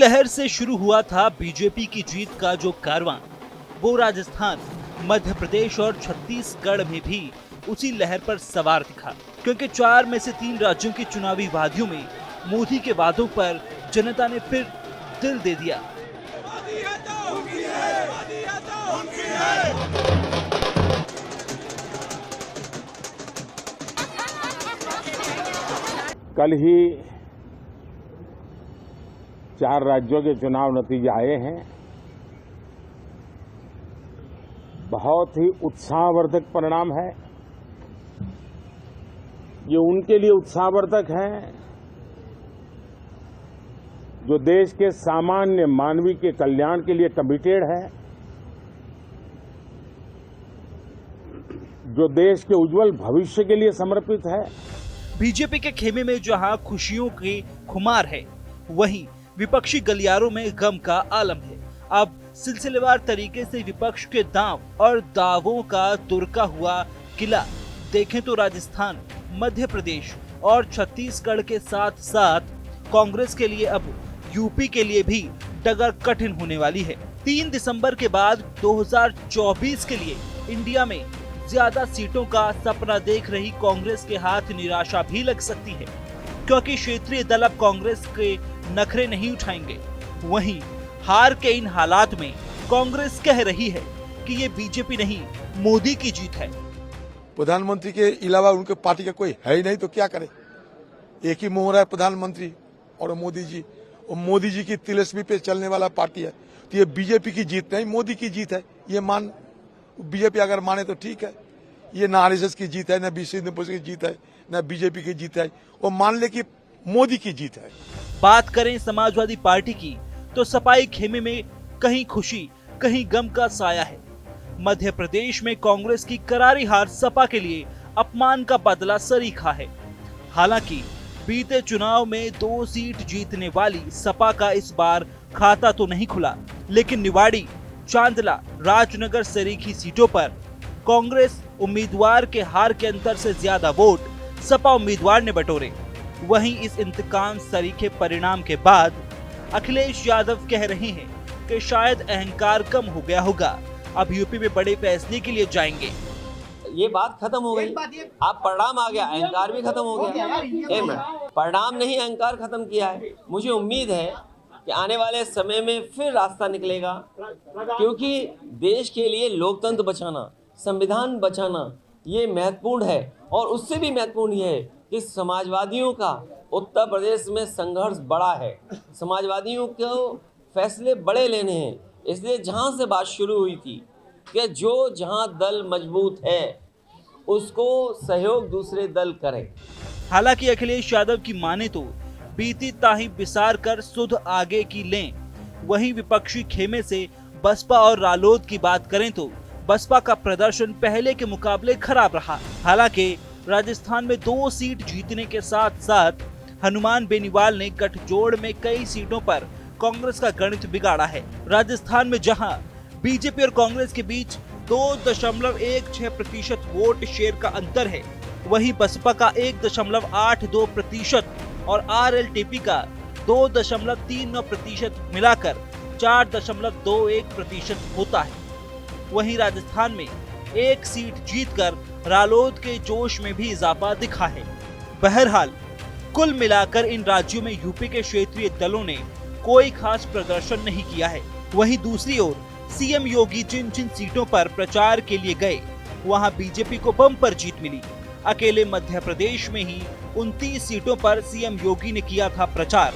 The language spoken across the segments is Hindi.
शहर से शुरू हुआ था बीजेपी की जीत का जो कारवां, वो राजस्थान, मध्य प्रदेश और छत्तीसगढ़ में भी उसी लहर पर सवार दिखा, क्योंकि 4 में से 3 राज्यों की चुनावी वादियों में मोदी के वादों पर जनता ने फिर दिल दे दिया। कल ही 4 राज्यों के चुनाव नतीजे आए हैं। बहुत ही उत्साहवर्धक परिणाम है। ये उनके लिए उत्साहवर्धक है जो देश के सामान्य मानवी के कल्याण के लिए कमिटेड है, जो देश के उज्जवल भविष्य के लिए समर्पित है। बीजेपी के खेमे में जहां खुशियों की खुमार है, वहीं विपक्षी गलियारों में गम का आलम है। अब सिलसिलेवार तरीके से विपक्ष के दांव और दावों का तुरका हुआ किला देखें तो राजस्थान, मध्य प्रदेश और छत्तीसगढ़ के साथ साथ कांग्रेस के लिए अब यूपी के लिए भी डगर कठिन होने वाली है। 3 दिसंबर के बाद 2024 के लिए इंडिया में ज्यादा सीटों का सपना देख रही कांग्रेस के हाथ निराशा भी लग सकती है, क्योंकि क्षेत्रीय दल अब कांग्रेस के नखरे नहीं उठाएंगे। वहीं हार के इन हालात में कांग्रेस कह रही है कि ये बीजेपी नहीं, मोदी की जीत है। प्रधानमंत्री के अलावा उनके पार्टी का कोई है ही नहीं तो क्या करे। एक ही मोहरा है प्रधानमंत्री और मोदी जी, और मोदी जी की तिलस्मी पे चलने वाला पार्टी है। तो ये बीजेपी की जीत नहीं, मोदी की जीत है। ये मान बीजेपी अगर माने तो ठीक है। ये ना आरएसएस की जीत है, ना बीजेपी की जीत है, ना बीजेपी की जीत है। वो मान ले कि मोदी की जीत है। बात करें समाजवादी पार्टी की तो सपाई खेमे में कहीं खुशी कहीं गम का साया है। मध्य प्रदेश में कांग्रेस की करारी हार सपा के लिए अपमान का बदला सरीखा है। हालांकि बीते चुनाव में 2 सीट जीतने वाली सपा का इस बार खाता तो नहीं खुला, लेकिन निवाड़ी, चांदला, राजनगर सरीखी सीटों पर कांग्रेस उम्मीदवार के हार के अंतर से ज्यादा वोट सपा उम्मीदवार ने बटोरे। वहीं इस इंतकाम सरीखे परिणाम के बाद अखिलेश यादव कह रहे हैं कि शायद अहंकार कम हो गया होगा, अब यूपी में बड़े फैसले के लिए जाएंगे। ये बात खत्म हो गई, अब परिणाम आ गया, अहंकार भी खत्म हो गया। परिणाम नहीं, अहंकार खत्म किया है। मुझे उम्मीद है कि आने वाले समय में फिर रास्ता निकलेगा, क्योंकि देश के लिए लोकतंत्र बचाना, संविधान बचाना ये महत्वपूर्ण है। और उससे भी महत्वपूर्ण ये है कि समाजवादियों का उत्तर प्रदेश में संघर्ष बड़ा है। समाजवादियों को फैसले बड़े लेने हैं, इसलिए जहां से बात शुरू हुई थी कि जो जहां दल मजबूत है उसको सहयोग दूसरे दल करें। हालांकि अखिलेश यादव की माने तो बीती ताही बिसार कर सुध आगे की लें। वहीं विपक्षी खेमे से बसपा और रालोद की बात करें तो बसपा का प्रदर्शन पहले के मुकाबले खराब रहा। हालांकि राजस्थान में 2 सीट जीतने के साथ साथ हनुमान बेनीवाल ने गठजोड़ में कई सीटों पर कांग्रेस का गणित बिगाड़ा है। राजस्थान में जहां बीजेपी और कांग्रेस के बीच 2.16% वोट शेयर का अंतर है, वहीं बसपा का 1.82% और आरएलटीपी का 2.39% मिलाकर 4.21% होता है। वहीं राजस्थान में 1 सीट जीतकर रालोद के जोश में भी इजाफा दिखा है। बहरहाल कुल मिलाकर इन राज्यों में यूपी के क्षेत्रीय दलों ने कोई खास प्रदर्शन नहीं किया है। वहीं दूसरी ओर सीएम योगी जिन जिन सीटों पर प्रचार के लिए गए, वहां बीजेपी को बम्पर जीत मिली। अकेले मध्य प्रदेश में ही 29 सीटों पर सीएम योगी ने किया था प्रचार,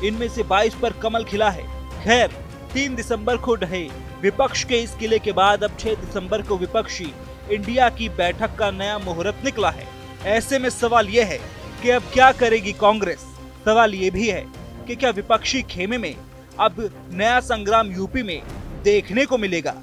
इनमें से 22 पर कमल खिला है। खैर, 3 दिसंबर को ढहे विपक्ष के इस किले के बाद अब 6 दिसंबर को विपक्षी इंडिया की बैठक का नया मुहूर्त निकला है। ऐसे में सवाल यह है कि अब क्या करेगी कांग्रेस। सवाल ये भी है कि क्या विपक्षी खेमे में अब नया संग्राम यूपी में देखने को मिलेगा।